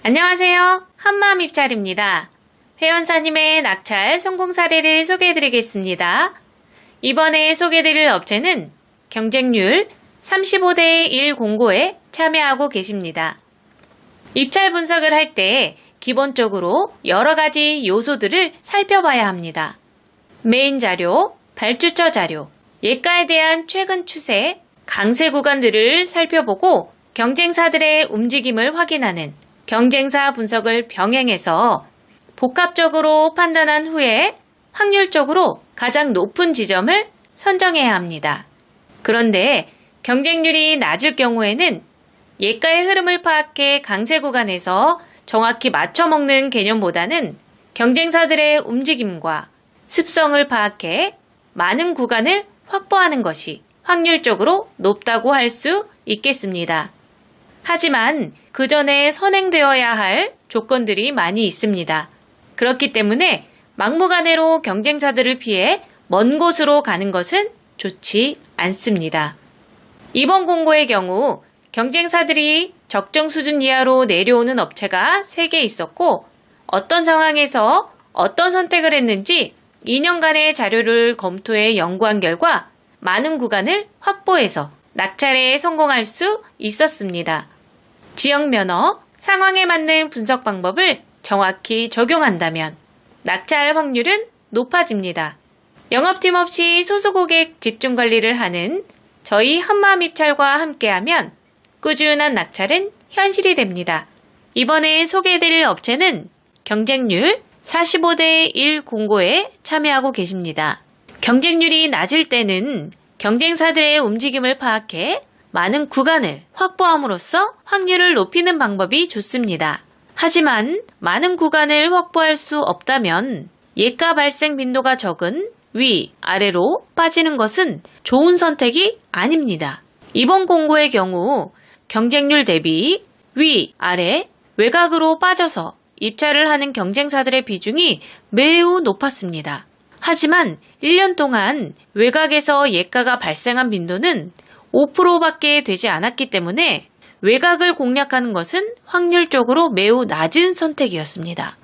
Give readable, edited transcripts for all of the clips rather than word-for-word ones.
안녕하세요. 한마음 입찰입니다. 회원사님의 낙찰 성공 사례를 소개해드리겠습니다. 이번에 소개해드릴 업체는 경쟁률 35대 1 공고에 참여하고 계십니다. 입찰 분석을 할 때 기본적으로 여러 가지 요소들을 살펴봐야 합니다. 메인 자료, 발주처 자료, 예가에 대한 최근 추세, 강세 구간들을 살펴보고 경쟁사들의 움직임을 확인하는 경쟁사 분석을 병행해서 복합적으로 판단한 후에 확률적으로 가장 높은 지점을 선정해야 합니다. 그런데 경쟁률이 낮을 경우에는 예가의 흐름을 파악해 강세 구간에서 정확히 맞춰먹는 개념보다는 경쟁사들의 움직임과 습성을 파악해 많은 구간을 확보하는 것이 확률적으로 높다고 할 수 있겠습니다. 하지만 그 전에 선행되어야 할 조건들이 많이 있습니다. 그렇기 때문에 막무가내로 경쟁사들을 피해 먼 곳으로 가는 것은 좋지 않습니다. 이번 공고의 경우 경쟁사들이 적정 수준 이하로 내려오는 업체가 3개 있었고 어떤 상황에서 어떤 선택을 했는지 2년간의 자료를 검토해 연구한 결과 많은 구간을 확보해서 낙찰에 성공할 수 있었습니다. 지역 면허, 상황에 맞는 분석 방법을 정확히 적용한다면 낙찰 확률은 높아집니다. 영업팀 없이 소수고객 집중 관리를 하는 저희 한마음 입찰과 함께하면 꾸준한 낙찰은 현실이 됩니다. 이번에 소개해드릴 업체는 경쟁률 45대 1 공고에 참여하고 계십니다. 경쟁률이 낮을 때는 경쟁사들의 움직임을 파악해 많은 구간을 확보함으로써 확률을 높이는 방법이 좋습니다. 하지만 많은 구간을 확보할 수 없다면 예가 발생 빈도가 적은 위, 아래로 빠지는 것은 좋은 선택이 아닙니다. 이번 공고의 경우 경쟁률 대비 위, 아래, 외곽으로 빠져서 입찰을 하는 경쟁사들의 비중이 매우 높았습니다. 하지만 1년 동안 외곽에서 예가가 발생한 빈도는 5%밖에 되지 않았기 때문에 외곽을 공략하는 것은 확률적으로 매우 낮은 선택이었습니다.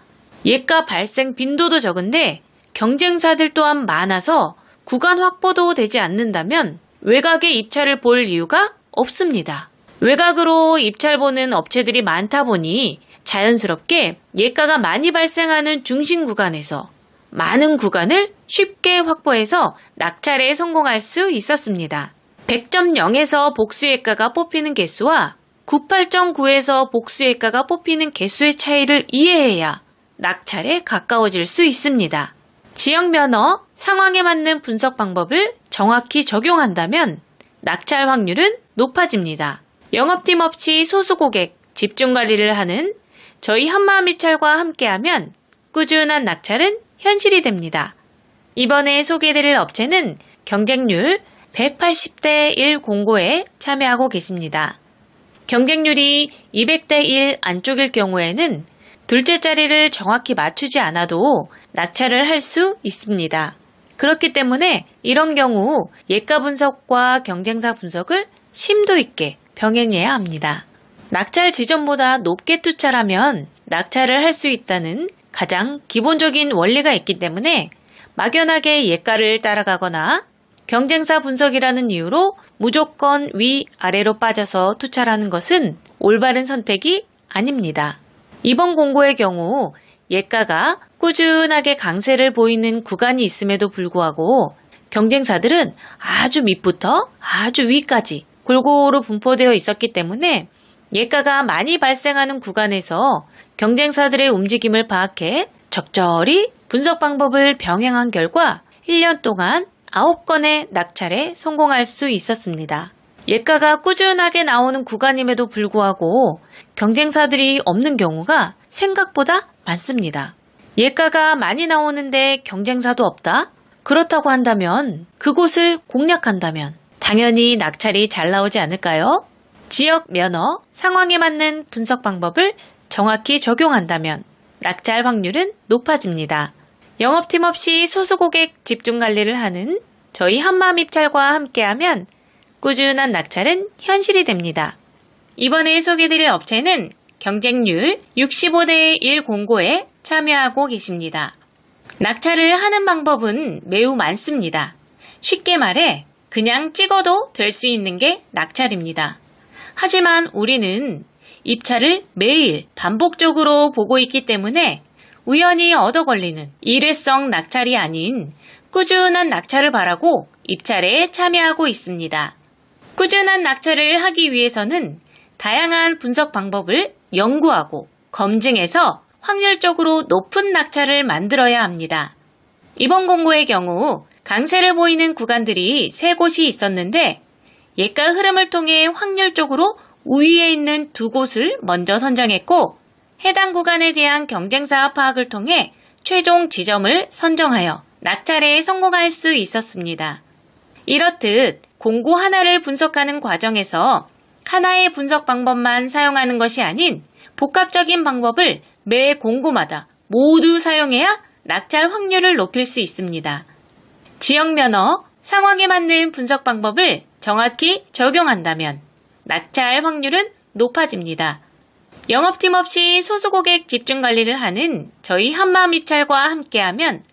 예가 발생 빈도도 적은데 경쟁사들 또한 많아서 구간 확보도 되지 않는다면 외곽에 입찰을 볼 이유가 없습니다. 외곽으로 입찰 보는 업체들이 많다 보니 자연스럽게 예가가 많이 발생하는 중심 구간에서 많은 구간을 쉽게 확보해서 낙찰에 성공할 수 있었습니다. 100.0에서 복수예가가 뽑히는 개수와 98.9에서 복수예가가 뽑히는 개수의 차이를 이해해야 낙찰에 가까워질 수 있습니다. 지역 면허, 상황에 맞는 분석 방법을 정확히 적용한다면 낙찰 확률은 높아집니다. 영업팀 없이 소수고객 집중 관리를 하는 저희 한마음 입찰과 함께하면 꾸준한 낙찰은 현실이 됩니다. 이번에 소개해드릴 업체는 경쟁률 180대 1 공고에 참여하고 계십니다. 경쟁률이 200대 1 안쪽일 경우에는 둘째 자리를 정확히 맞추지 않아도 낙찰을 할 수 있습니다. 그렇기 때문에 이런 경우 예가 분석과 경쟁사 분석을 심도 있게 병행해야 합니다. 낙찰 지점보다 높게 투찰하면 낙찰을 할 수 있다는 가장 기본적인 원리가 있기 때문에 막연하게 예가를 따라가거나 경쟁사 분석이라는 이유로 무조건 위, 아래로 빠져서 투찰하는 것은 올바른 선택이 아닙니다. 이번 공고의 경우 예가가 꾸준하게 강세를 보이는 구간이 있음에도 불구하고 경쟁사들은 아주 밑부터 아주 위까지 골고루 분포되어 있었기 때문에 예가가 많이 발생하는 구간에서 경쟁사들의 움직임을 파악해 적절히 분석 방법을 병행한 결과 1년 동안 9건의 낙찰에 성공할 수 있었습니다. 예가가 꾸준하게 나오는 구간임에도 불구하고 경쟁사들이 없는 경우가 생각보다 많습니다. 예가가 많이 나오는데 경쟁사도 없다? 그렇다고 한다면 그곳을 공략한다면 당연히 낙찰이 잘 나오지 않을까요? 지역 면허, 상황에 맞는 분석 방법을 정확히 적용한다면 낙찰 확률은 높아집니다. 영업팀 없이 소수고객 집중 관리를 하는 저희 한마음 입찰과 함께하면 꾸준한 낙찰은 현실이 됩니다. 이번에 소개해드릴 업체는 경쟁률 65대 1 공고에 참여하고 계십니다. 낙찰을 하는 방법은 매우 많습니다. 쉽게 말해 그냥 찍어도 될 수 있는 게 낙찰입니다. 하지만 우리는 입찰을 매일 반복적으로 보고 있기 때문에 우연히 얻어 걸리는 일회성 낙찰이 아닌 꾸준한 낙찰을 바라고 입찰에 참여하고 있습니다. 꾸준한 낙찰을 하기 위해서는 다양한 분석 방법을 연구하고 검증해서 확률적으로 높은 낙찰을 만들어야 합니다. 이번 공고의 경우 강세를 보이는 구간들이 3곳이 있었는데 예가 흐름을 통해 확률적으로 우위에 있는 2곳을 먼저 선정했고 해당 구간에 대한 경쟁사 파악을 통해 최종 지점을 선정하여 낙찰에 성공할 수 있었습니다. 이렇듯 공고 하나를 분석하는 과정에서 하나의 분석 방법만 사용하는 것이 아닌 복합적인 방법을 매 공고마다 모두 사용해야 낙찰 확률을 높일 수 있습니다. 지역 면허, 상황에 맞는 분석 방법을 정확히 적용한다면 낙찰 확률은 높아집니다. 영업팀 없이 소수고객 집중 관리를 하는 저희 한마음입찰과 함께하면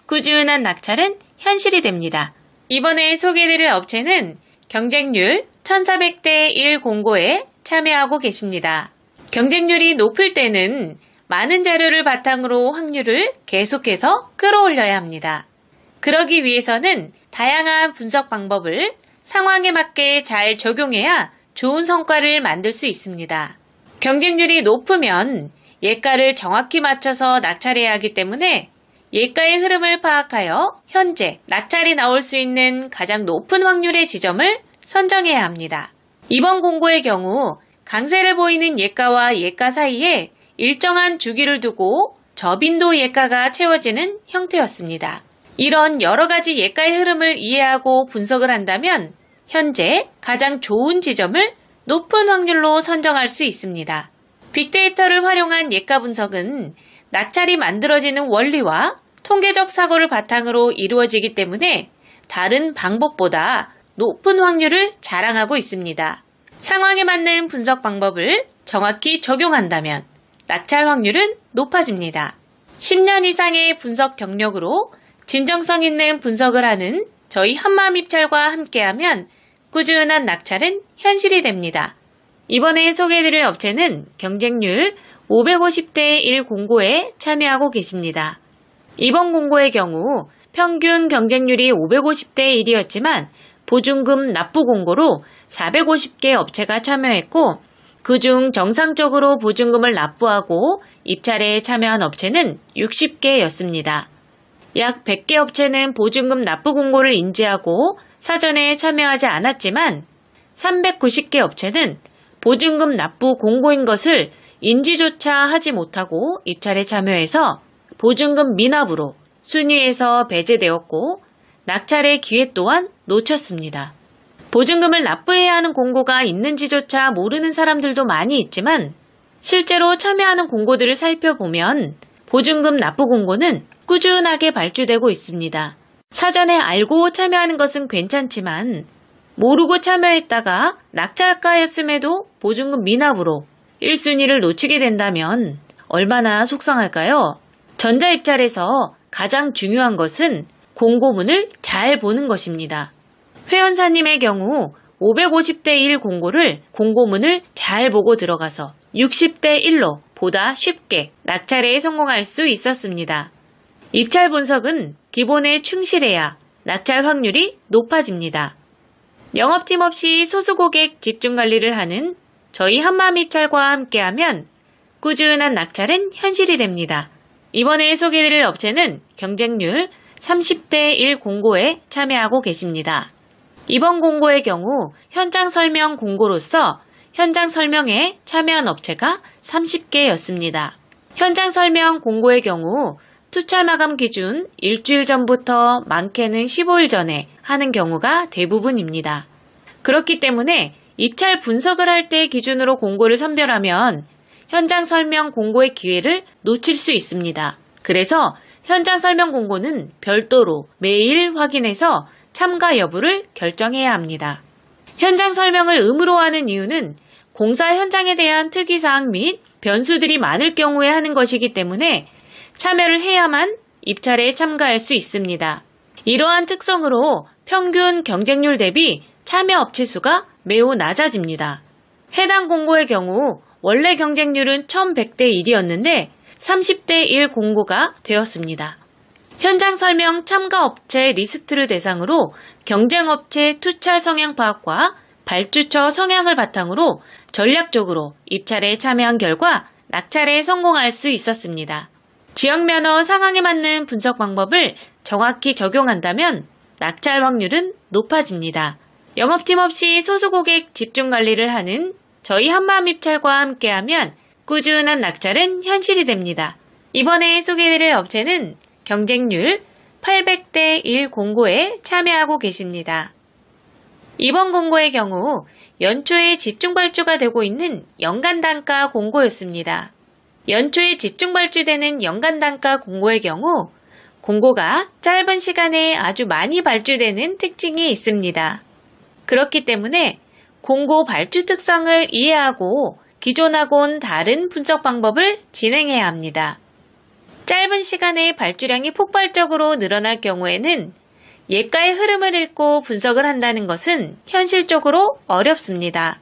꾸준한 낙찰은 현실이 됩니다. 이번에 소개해드릴 업체는 경쟁률 1400대 1 공고에 참여하고 계십니다. 경쟁률이 높을 때는 많은 자료를 바탕으로 확률을 계속해서 끌어올려야 합니다. 그러기 위해서는 다양한 분석 방법을 상황에 맞게 잘 적용해야 좋은 성과를 만들 수 있습니다. 경쟁률이 높으면 예가를 정확히 맞춰서 낙찰해야 하기 때문에 예가의 흐름을 파악하여 현재 낙찰이 나올 수 있는 가장 높은 확률의 지점을 선정해야 합니다. 이번 공고의 경우 강세를 보이는 예가와 예가 사이에 일정한 주기를 두고 저빈도 예가가 채워지는 형태였습니다. 이런 여러 가지 예가의 흐름을 이해하고 분석을 한다면 현재 가장 좋은 지점을 높은 확률로 선정할 수 있습니다. 빅데이터를 활용한 예가 분석은 낙찰이 만들어지는 원리와 통계적 사고를 바탕으로 이루어지기 때문에 다른 방법보다 높은 확률을 자랑하고 있습니다. 상황에 맞는 분석 방법을 정확히 적용한다면 낙찰 확률은 높아집니다. 10년 이상의 분석 경력으로 진정성 있는 분석을 하는 저희 한마음입찰과 함께하면 꾸준한 낙찰은 현실이 됩니다. 이번에 소개해드릴 업체는 경쟁률 550대 1 공고에 참여하고 계십니다. 이번 공고의 경우 평균 경쟁률이 550대 1이었지만 보증금 납부 공고로 450개 업체가 참여했고 그중 정상적으로 보증금을 납부하고 입찰에 참여한 업체는 60개였습니다. 약 100개 업체는 보증금 납부 공고를 인지하고 사전에 참여하지 않았지만 390개 업체는 보증금 납부 공고인 것을 인지조차 하지 못하고 입찰에 참여해서 보증금 미납으로 순위에서 배제되었고 낙찰의 기회 또한 놓쳤습니다. 보증금을 납부해야 하는 공고가 있는지조차 모르는 사람들도 많이 있지만 실제로 참여하는 공고들을 살펴보면 보증금 납부 공고는 꾸준하게 발주되고 있습니다. 사전에 알고 참여하는 것은 괜찮지만 모르고 참여했다가 낙찰가였음에도 보증금 미납으로 1순위를 놓치게 된다면 얼마나 속상할까요? 전자입찰에서 가장 중요한 것은 공고문을 잘 보는 것입니다. 회원사님의 경우 550대 1 공고를 공고문을 잘 보고 들어가서 60대 1로 보다 쉽게 낙찰에 성공할 수 있었습니다. 입찰 분석은 기본에 충실해야 낙찰 확률이 높아집니다. 영업팀 없이 소수고객 집중관리를 하는 저희 한마음입찰과 함께하면 꾸준한 낙찰은 현실이 됩니다. 이번에 소개해드릴 업체는 경쟁률 30대 1 공고에 참여하고 계십니다. 이번 공고의 경우 현장 설명 공고로서 현장 설명에 참여한 업체가 30개였습니다. 현장 설명 공고의 경우 투찰 마감 기준 일주일 전부터 많게는 15일 전에 하는 경우가 대부분입니다. 그렇기 때문에 입찰 분석을 할 때 기준으로 공고를 선별하면 현장 설명 공고의 기회를 놓칠 수 있습니다. 그래서 현장 설명 공고는 별도로 매일 확인해서 참가 여부를 결정해야 합니다. 현장 설명을 의무로 하는 이유는 공사 현장에 대한 특이사항 및 변수들이 많을 경우에 하는 것이기 때문에 참여를 해야만 입찰에 참가할 수 있습니다. 이러한 특성으로 평균 경쟁률 대비 참여 업체 수가 매우 낮아집니다. 해당 공고의 경우 원래 경쟁률은 1100대 1이었는데 30대 1 공고가 되었습니다. 현장 설명 참가 업체 리스트를 대상으로 경쟁업체 투철 성향 파악과 발주처 성향을 바탕으로 전략적으로 입찰에 참여한 결과 낙찰에 성공할 수 있었습니다. 지역 면허 상황에 맞는 분석 방법을 정확히 적용한다면 낙찰 확률은 높아집니다. 영업팀 없이 소수 고객 집중 관리를 하는 저희 한마음입찰과 함께하면 꾸준한 낙찰은 현실이 됩니다. 이번에 소개해드릴 업체는 경쟁률 800대 1 공고에 참여하고 계십니다. 이번 공고의 경우 연초에 집중 발주가 되고 있는 연간 단가 공고였습니다. 연초에 집중 발주되는 연간 단가 공고의 경우 공고가 짧은 시간에 아주 많이 발주되는 특징이 있습니다. 그렇기 때문에 공고 발주 특성을 이해하고 기존하고는 다른 분석 방법을 진행해야 합니다. 짧은 시간에 발주량이 폭발적으로 늘어날 경우에는 예가의 흐름을 읽고 분석을 한다는 것은 현실적으로 어렵습니다.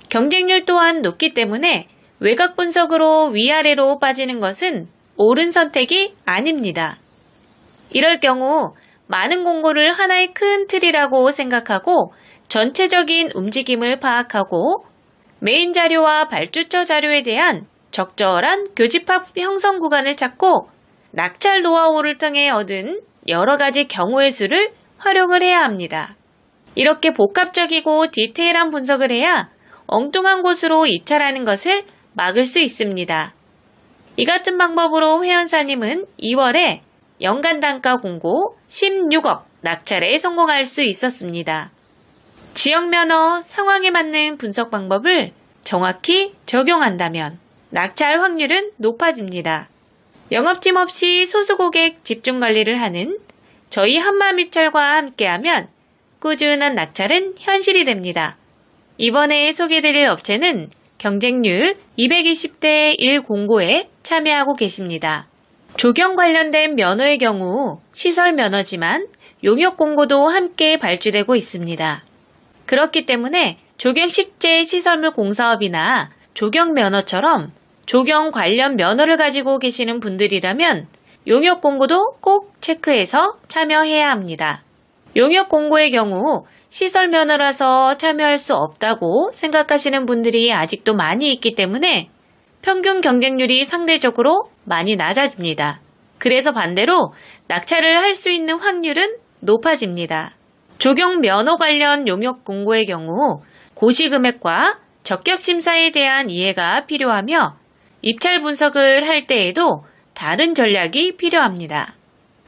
경쟁률 또한 높기 때문에 외곽 분석으로 위아래로 빠지는 것은 옳은 선택이 아닙니다. 이럴 경우 많은 공고를 하나의 큰 틀이라고 생각하고 전체적인 움직임을 파악하고 메인 자료와 발주처 자료에 대한 적절한 교집합 형성 구간을 찾고 낙찰 노하우를 통해 얻은 여러 가지 경우의 수를 활용을 해야 합니다. 이렇게 복합적이고 디테일한 분석을 해야 엉뚱한 곳으로 입찰하는 것을 막을 수 있습니다. 이 같은 방법으로 회원사님은 2월에 연간 단가 공고 16억 낙찰에 성공할 수 있었습니다. 지역 면허 상황에 맞는 분석 방법을 정확히 적용한다면 낙찰 확률은 높아집니다. 영업팀 없이 소수 고객 집중 관리를 하는 저희 한마음입찰과 함께하면 꾸준한 낙찰은 현실이 됩니다. 이번에 소개드릴 업체는 경쟁률 220대 1 공고에 참여하고 계십니다. 조경 관련된 면허의 경우 시설 면허지만 용역 공고도 함께 발주되고 있습니다. 그렇기 때문에 조경식재 시설물 공사업이나 조경 면허처럼 조경 관련 면허를 가지고 계시는 분들이라면 용역 공고도 꼭 체크해서 참여해야 합니다. 용역 공고의 경우 시설 면허라서 참여할 수 없다고 생각하시는 분들이 아직도 많이 있기 때문에 평균 경쟁률이 상대적으로 많이 낮아집니다. 그래서 반대로 낙찰을 할 수 있는 확률은 높아집니다. 조경 면허 관련 용역 공고의 경우 고시금액과 적격심사에 대한 이해가 필요하며 입찰 분석을 할 때에도 다른 전략이 필요합니다.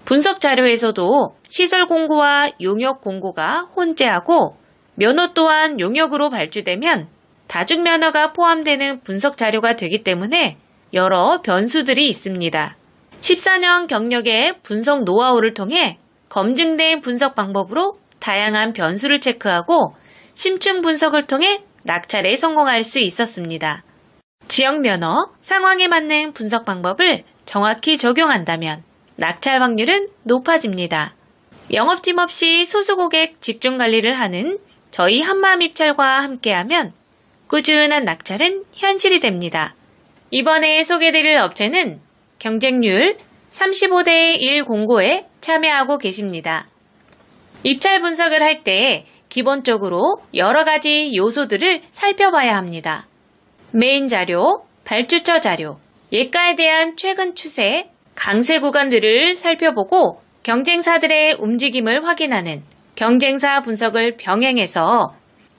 분석 자료에서도 시설 공고와 용역 공고가 혼재하고 면허 또한 용역으로 발주되면 다중 면허가 포함되는 분석 자료가 되기 때문에 여러 변수들이 있습니다. 14년 경력의 분석 노하우를 통해 검증된 분석 방법으로 다양한 변수를 체크하고 심층 분석을 통해 낙찰에 성공할 수 있었습니다. 지역 면허 상황에 맞는 분석 방법을 정확히 적용한다면 낙찰 확률은 높아집니다. 영업팀 없이 소수 고객 집중 관리를 하는 저희 한마음입찰과 함께하면 꾸준한 낙찰은 현실이 됩니다. 이번에 소개드릴 업체는 경쟁률 35대 1 공고에 참여하고 계십니다. 입찰 분석을 할 때 기본적으로 여러 가지 요소들을 살펴봐야 합니다. 메인 자료, 발주처 자료, 예가에 대한 최근 추세, 강세 구간들을 살펴보고 경쟁사들의 움직임을 확인하는 경쟁사 분석을 병행해서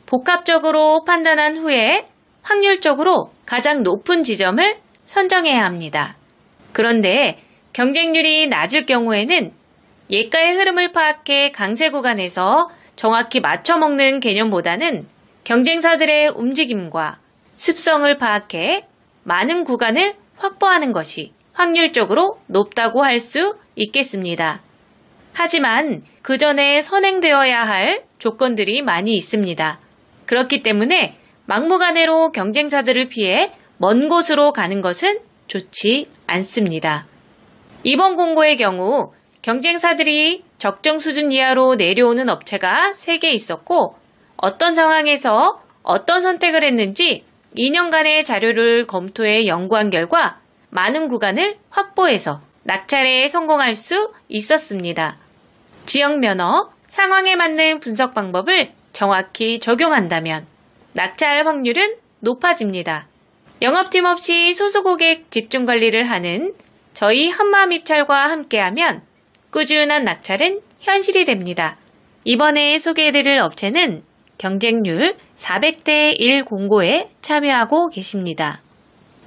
복합적으로 판단한 후에 확률적으로 가장 높은 지점을 선정해야 합니다. 그런데 경쟁률이 낮을 경우에는 예가의 흐름을 파악해 강세 구간에서 정확히 맞춰먹는 개념보다는 경쟁사들의 움직임과 습성을 파악해 많은 구간을 확보하는 것이 확률적으로 높다고 할 수 있겠습니다. 하지만 그 전에 선행되어야 할 조건들이 많이 있습니다. 그렇기 때문에 막무가내로 경쟁사들을 피해 먼 곳으로 가는 것은 좋지 않습니다. 이번 공고의 경우 경쟁사들이 적정 수준 이하로 내려오는 업체가 3개 있었고 어떤 상황에서 어떤 선택을 했는지 2년간의 자료를 검토해 연구한 결과 많은 구간을 확보해서 낙찰에 성공할 수 있었습니다. 지역 면허, 상황에 맞는 분석 방법을 정확히 적용한다면 낙찰 확률은 높아집니다. 영업팀 없이 소수 고객 집중 관리를 하는 저희 한마음 입찰과 함께하면 꾸준한 낙찰은 현실이 됩니다. 이번에 소개해드릴 업체는 경쟁률 400대 1 공고에 참여하고 계십니다.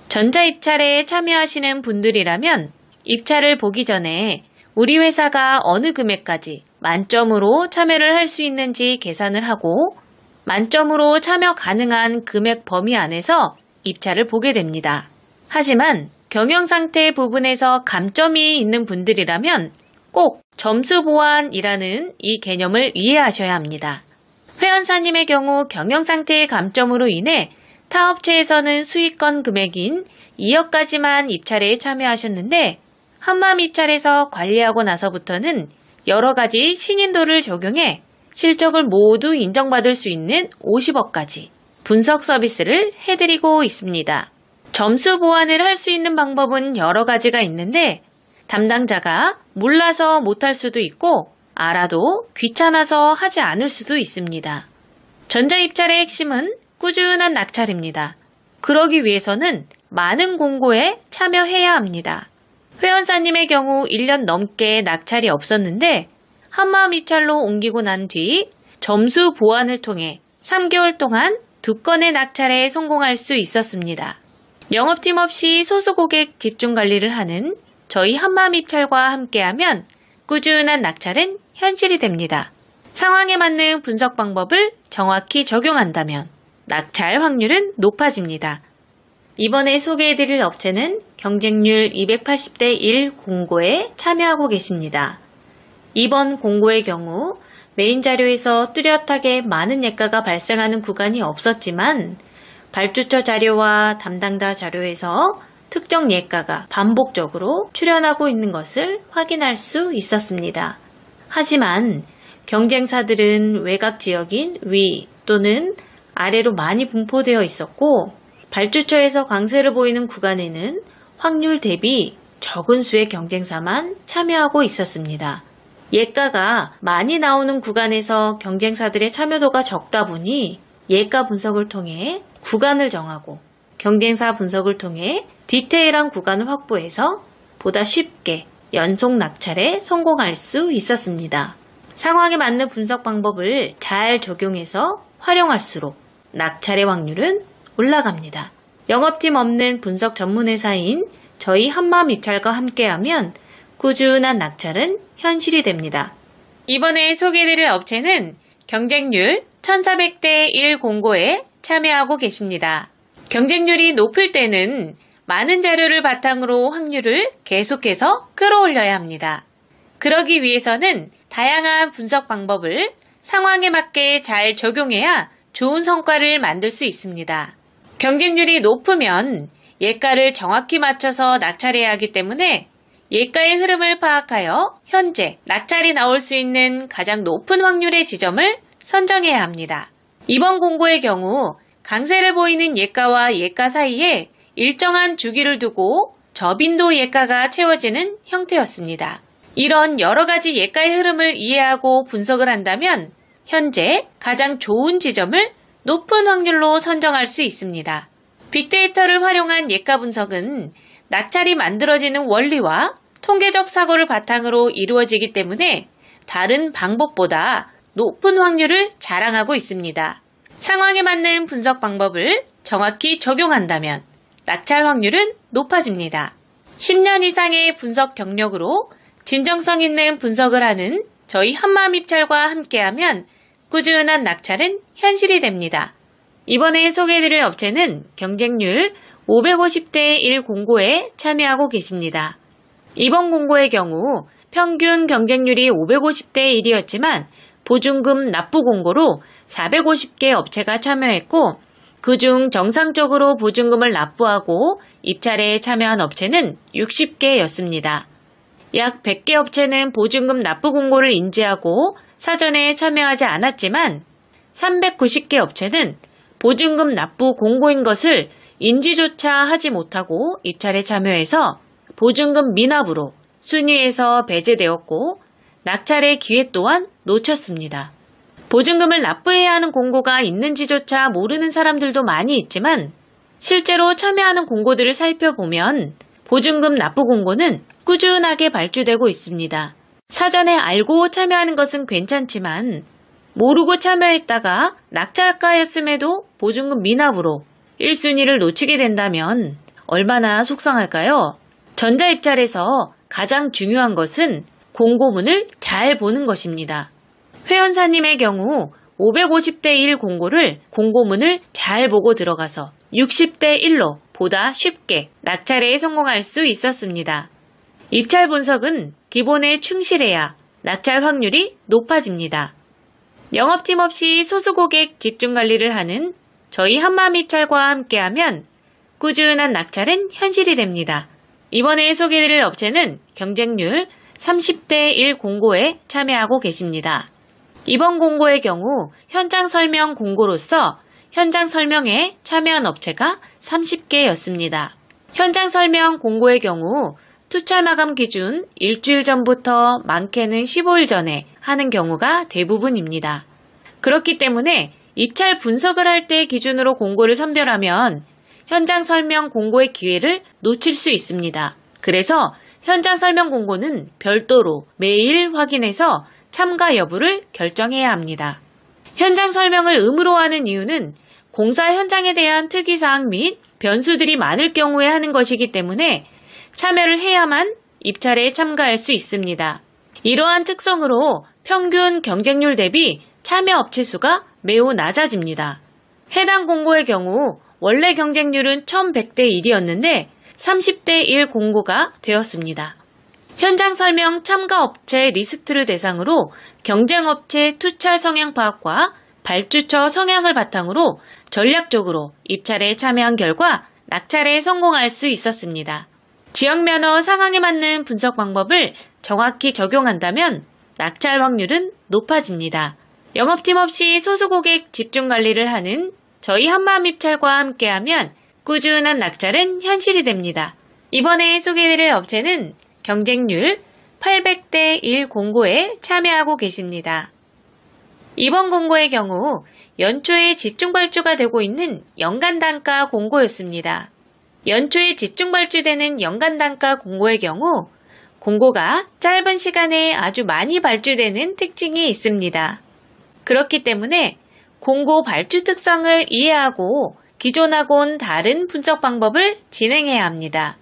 전자입찰에 참여하시는 분들이라면 입찰을 보기 전에 우리 회사가 어느 금액까지 만점으로 참여를 할 수 있는지 계산을 하고 만점으로 참여 가능한 금액 범위 안에서 입찰을 보게 됩니다. 하지만 경영상태 부분에서 감점이 있는 분들이라면 꼭 점수 보완이라는 이 개념을 이해하셔야 합니다. 회원사님의 경우 경영상태의 감점으로 인해 타 업체에서는 수익권 금액인 2억까지만 입찰에 참여하셨는데 한마음 입찰에서 관리하고 나서부터는 여러 가지 신인도를 적용해 실적을 모두 인정받을 수 있는 50억까지 분석 서비스를 해드리고 있습니다. 점수 보완을 할 수 있는 방법은 여러 가지가 있는데 담당자가 몰라서 못할 수도 있고 알아도 귀찮아서 하지 않을 수도 있습니다. 전자입찰의 핵심은 꾸준한 낙찰입니다. 그러기 위해서는 많은 공고에 참여해야 합니다. 회원사님의 경우 1년 넘게 낙찰이 없었는데 한마음 입찰로 옮기고 난 뒤 점수 보완을 통해 3개월 동안 2건의 낙찰에 성공할 수 있었습니다. 영업팀 없이 소수 고객 집중 관리를 하는 저희 한마음 입찰과 함께하면 꾸준한 낙찰은 현실이 됩니다. 상황에 맞는 분석 방법을 정확히 적용한다면 낙찰 확률은 높아집니다. 이번에 소개해드릴 업체는 경쟁률 280대 1 공고에 참여하고 계십니다. 이번 공고의 경우 메인 자료에서 뚜렷하게 많은 예가가 발생하는 구간이 없었지만 발주처 자료와 담당자 자료에서 특정 예가가 반복적으로 출현하고 있는 것을 확인할 수 있었습니다. 하지만 경쟁사들은 외곽 지역인 위 또는 아래로 많이 분포되어 있었고 발주처에서 강세를 보이는 구간에는 확률 대비 적은 수의 경쟁사만 참여하고 있었습니다. 예가가 많이 나오는 구간에서 경쟁사들의 참여도가 적다 보니 예가 분석을 통해 구간을 정하고 경쟁사 분석을 통해 디테일한 구간을 확보해서 보다 쉽게 연속 낙찰에 성공할 수 있었습니다. 상황에 맞는 분석 방법을 잘 적용해서 활용할수록 낙찰의 확률은 올라갑니다. 영업팀 없는 분석 전문회사인 저희 한마음 입찰과 함께하면 꾸준한 낙찰은 현실이 됩니다. 이번에 소개해드릴 업체는 경쟁률 1400대 1 공고에 참여하고 계십니다. 경쟁률이 높을 때는 많은 자료를 바탕으로 확률을 계속해서 끌어올려야 합니다. 그러기 위해서는 다양한 분석 방법을 상황에 맞게 잘 적용해야 좋은 성과를 만들 수 있습니다. 경쟁률이 높으면 예가를 정확히 맞춰서 낙찰해야 하기 때문에 예가의 흐름을 파악하여 현재 낙찰이 나올 수 있는 가장 높은 확률의 지점을 선정해야 합니다. 이번 공고의 경우 강세를 보이는 예가와 예가 사이에 일정한 주기를 두고 저빈도 예가가 채워지는 형태였습니다. 이런 여러 가지 예가의 흐름을 이해하고 분석을 한다면 현재 가장 좋은 지점을 높은 확률로 선정할 수 있습니다. 빅데이터를 활용한 예가 분석은 낙찰이 만들어지는 원리와 통계적 사고를 바탕으로 이루어지기 때문에 다른 방법보다 높은 확률을 자랑하고 있습니다. 상황에 맞는 분석 방법을 정확히 적용한다면 낙찰 확률은 높아집니다. 10년 이상의 분석 경력으로 진정성 있는 분석을 하는 저희 한마음 입찰과 함께하면 꾸준한 낙찰은 현실이 됩니다. 이번에 소개해드릴 업체는 경쟁률 550대 1 공고에 참여하고 계십니다. 이번 공고의 경우 평균 경쟁률이 550대 1이었지만 보증금 납부 공고로 450개 업체가 참여했고 그중 정상적으로 보증금을 납부하고 입찰에 참여한 업체는 60개였습니다. 약 100개 업체는 보증금 납부 공고를 인지하고 사전에 참여하지 않았지만 390개 업체는 보증금 납부 공고인 것을 인지조차 하지 못하고 입찰에 참여해서 보증금 미납으로 순위에서 배제되었고 낙찰의 기회 또한 놓쳤습니다. 보증금을 납부해야 하는 공고가 있는지조차 모르는 사람들도 많이 있지만 실제로 참여하는 공고들을 살펴보면 보증금 납부 공고는 꾸준하게 발주되고 있습니다. 사전에 알고 참여하는 것은 괜찮지만 모르고 참여했다가 낙찰가였음에도 보증금 미납으로 1순위를 놓치게 된다면 얼마나 속상할까요? 전자입찰에서 가장 중요한 것은 공고문을 잘 보는 것입니다. 회원사님의 경우 550대 1 공고를 공고문을 잘 보고 들어가서 60대 1로 보다 쉽게 낙찰에 성공할 수 있었습니다. 입찰 분석은 기본에 충실해야 낙찰 확률이 높아집니다. 영업팀 없이 소수고객 집중관리를 하는 저희 한마음입찰과 함께하면 꾸준한 낙찰은 현실이 됩니다. 이번에 소개드릴 업체는 경쟁률 30대 1 공고에 참여하고 계십니다. 이번 공고의 경우 현장 설명 공고로서 현장 설명에 참여한 업체가 30개였습니다. 현장 설명 공고의 경우 투찰 마감 기준 일주일 전부터 많게는 15일 전에 하는 경우가 대부분입니다. 그렇기 때문에 입찰 분석을 할 때 기준으로 공고를 선별하면 현장 설명 공고의 기회를 놓칠 수 있습니다. 그래서 현장 설명 공고는 별도로 매일 확인해서 참가 여부를 결정해야 합니다. 현장 설명을 의무로 하는 이유는 공사 현장에 대한 특이사항 및 변수들이 많을 경우에 하는 것이기 때문에 참여를 해야만 입찰에 참가할 수 있습니다. 이러한 특성으로 평균 경쟁률 대비 참여 업체 수가 매우 낮아집니다. 해당 공고의 경우 원래 경쟁률은 1100대 1이었는데 30대 1 공고가 되었습니다. 현장 설명 참가 업체 리스트를 대상으로 경쟁업체 투찰 성향 파악과 발주처 성향을 바탕으로 전략적으로 입찰에 참여한 결과 낙찰에 성공할 수 있었습니다. 지역면허 상황에 맞는 분석 방법을 정확히 적용한다면 낙찰 확률은 높아집니다. 영업팀 없이 소수고객 집중관리를 하는 저희 한마음입찰과 함께하면 꾸준한 낙찰은 현실이 됩니다. 이번에 소개해드릴 업체는 경쟁률 800대 1 공고에 참여하고 계십니다. 이번 공고의 경우 연초에 집중발주가 되고 있는 연간단가 공고였습니다. 연초에 집중발주되는 연간단가 공고의 경우 공고가 짧은 시간에 아주 많이 발주되는 특징이 있습니다. 그렇기 때문에 공고 발주 특성을 이해하고 기존하고는 다른 분석 방법을 진행해야 합니다.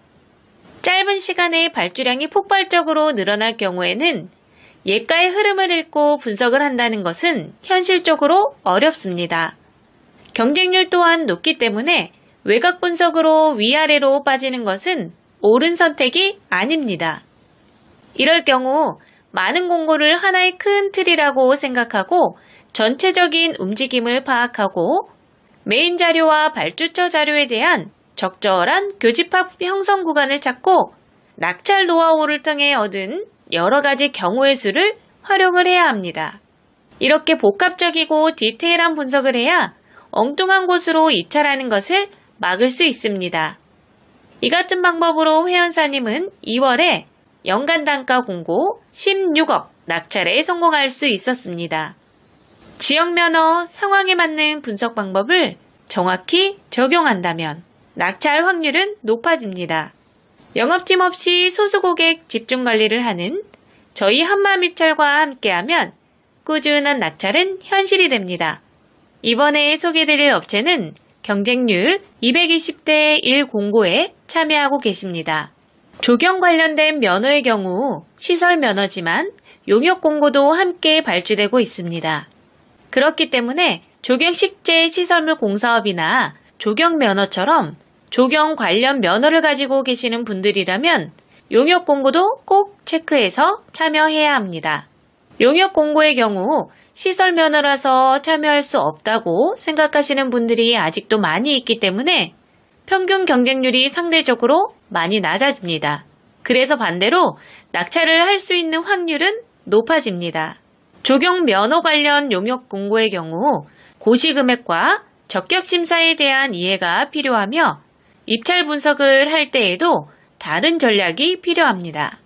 짧은 시간에 발주량이 폭발적으로 늘어날 경우에는 예가의 흐름을 읽고 분석을 한다는 것은 현실적으로 어렵습니다. 경쟁률 또한 높기 때문에 외곽 분석으로 위아래로 빠지는 것은 옳은 선택이 아닙니다. 이럴 경우 많은 공고를 하나의 큰 틀이라고 생각하고 전체적인 움직임을 파악하고 메인 자료와 발주처 자료에 대한 적절한 교집합 형성 구간을 찾고 낙찰 노하우를 통해 얻은 여러 가지 경우의 수를 활용을 해야 합니다. 이렇게 복합적이고 디테일한 분석을 해야 엉뚱한 곳으로 입찰하는 것을 막을 수 있습니다. 이 같은 방법으로 회원사님은 2월에 연간 단가 공고 16억 낙찰에 성공할 수 있었습니다. 지역 면허 상황에 맞는 분석 방법을 정확히 적용한다면 낙찰 확률은 높아집니다. 영업팀 없이 소수고객 집중관리를 하는 저희 한마음입찰과 함께하면 꾸준한 낙찰은 현실이 됩니다. 이번에 소개드릴 업체는 경쟁률 220대 1 공고에 참여하고 계십니다. 조경 관련된 면허의 경우 시설 면허지만 용역 공고도 함께 발주되고 있습니다. 그렇기 때문에 조경식재 시설물 공사업이나 조경 면허처럼 조경 관련 면허를 가지고 계시는 분들이라면 용역 공고도 꼭 체크해서 참여해야 합니다. 용역 공고의 경우 시설 면허라서 참여할 수 없다고 생각하시는 분들이 아직도 많이 있기 때문에 평균 경쟁률이 상대적으로 많이 낮아집니다. 그래서 반대로 낙찰을 할 수 있는 확률은 높아집니다. 조경 면허 관련 용역 공고의 경우 고시 금액과 적격 심사에 대한 이해가 필요하며 입찰 분석을 할 때에도 다른 전략이 필요합니다.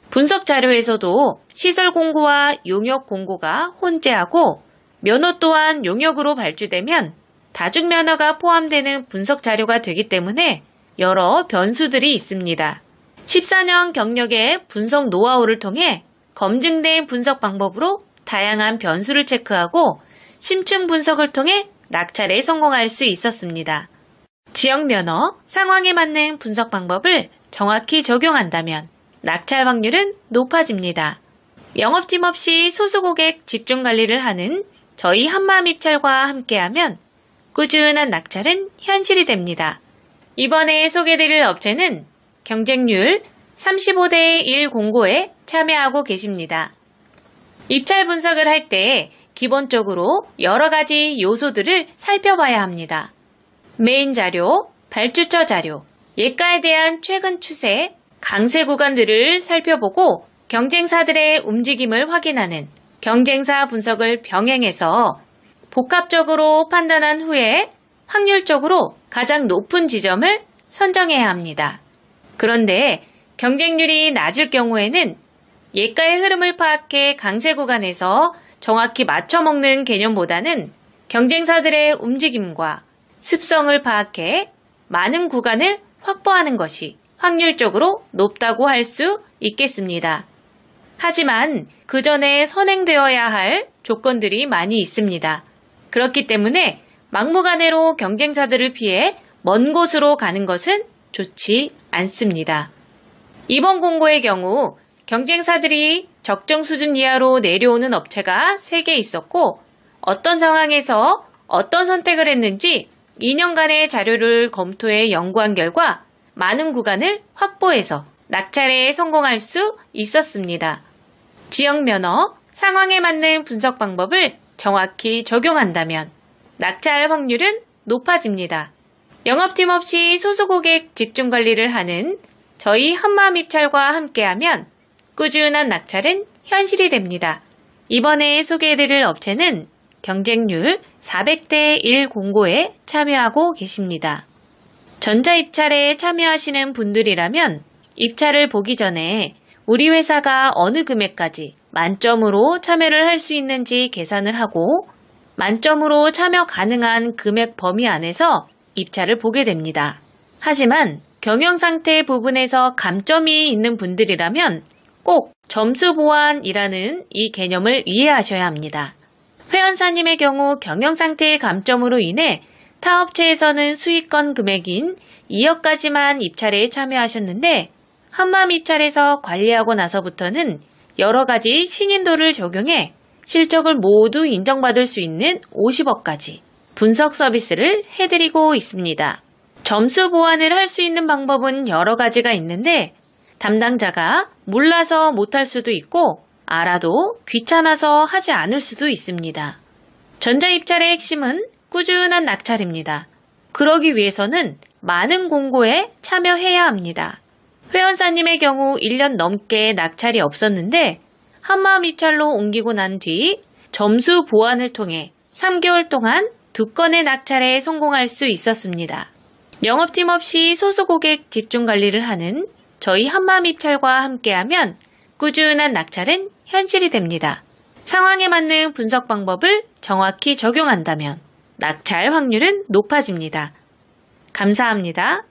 분석 자료에서도 시설 공고와 용역 공고가 혼재하고 면허 또한 용역으로 발주되면 다중 면허가 포함되는 분석 자료가 되기 때문에 여러 변수들이 있습니다. 14년 경력의 분석 노하우를 통해 검증된 분석 방법으로 다양한 변수를 체크하고 심층 분석을 통해 낙찰에 성공할 수 있었습니다. 지역 면허, 상황에 맞는 분석 방법을 정확히 적용한다면 낙찰 확률은 높아집니다. 영업팀 없이 소수고객 집중 관리를 하는 저희 한마음입찰과 함께하면 꾸준한 낙찰은 현실이 됩니다. 이번에 소개드릴 업체는 경쟁률 35대 1 공고에 참여하고 계십니다. 입찰 분석을 할 때 기본적으로 여러 가지 요소들을 살펴봐야 합니다. 메인 자료, 발주처 자료, 예가에 대한 최근 추세, 강세 구간들을 살펴보고 경쟁사들의 움직임을 확인하는 경쟁사 분석을 병행해서 복합적으로 판단한 후에 확률적으로 가장 높은 지점을 선정해야 합니다. 그런데 경쟁률이 낮을 경우에는 예가의 흐름을 파악해 강세 구간에서 정확히 맞춰먹는 개념보다는 경쟁사들의 움직임과 습성을 파악해 많은 구간을 확보하는 것이 확률적으로 높다고 할 수 있겠습니다. 하지만 그 전에 선행되어야 할 조건들이 많이 있습니다. 그렇기 때문에 막무가내로 경쟁사들을 피해 먼 곳으로 가는 것은 좋지 않습니다. 이번 공고의 경우 경쟁사들이 적정 수준 이하로 내려오는 업체가 3개 있었고 어떤 상황에서 어떤 선택을 했는지 2년간의 자료를 검토해 연구한 결과 많은 구간을 확보해서 낙찰에 성공할 수 있었습니다. 지역 면허, 상황에 맞는 분석 방법을 정확히 적용한다면 낙찰 확률은 높아집니다. 영업팀 없이 소수고객 집중 관리를 하는 저희 한마음입찰과 함께하면 꾸준한 낙찰은 현실이 됩니다. 이번에 소개해드릴 업체는 경쟁률 400대 1 공고에 참여하고 계십니다. 전자입찰에 참여하시는 분들이라면 입찰을 보기 전에 우리 회사가 어느 금액까지 만점으로 참여를 할 수 있는지 계산을 하고 만점으로 참여 가능한 금액 범위 안에서 입찰을 보게 됩니다. 하지만 경영상태 부분에서 감점이 있는 분들이라면 꼭 점수 보완이라는 이 개념을 이해하셔야 합니다. 회원사님의 경우 경영상태의 감점으로 인해 타 업체에서는 수익권 금액인 2억까지만 입찰에 참여하셨는데 한마음입찰에서 관리하고 나서부터는 여러 가지 신인도를 적용해 실적을 모두 인정받을 수 있는 50억까지 분석 서비스를 해드리고 있습니다. 점수 보완을 할 수 있는 방법은 여러 가지가 있는데 담당자가 몰라서 못할 수도 있고 알아도 귀찮아서 하지 않을 수도 있습니다. 전자입찰의 핵심은 꾸준한 낙찰입니다. 그러기 위해서는 많은 공고에 참여해야 합니다. 회원사님의 경우 1년 넘게 낙찰이 없었는데 한마음입찰로 옮기고 난 뒤 점수 보완을 통해 3개월 동안 2건의 낙찰에 성공할 수 있었습니다. 영업팀 없이 소수고객 집중관리를 하는 저희 한마음입찰과 함께하면 꾸준한 낙찰은 현실이 됩니다. 상황에 맞는 분석 방법을 정확히 적용한다면 낙찰 확률은 높아집니다. 감사합니다.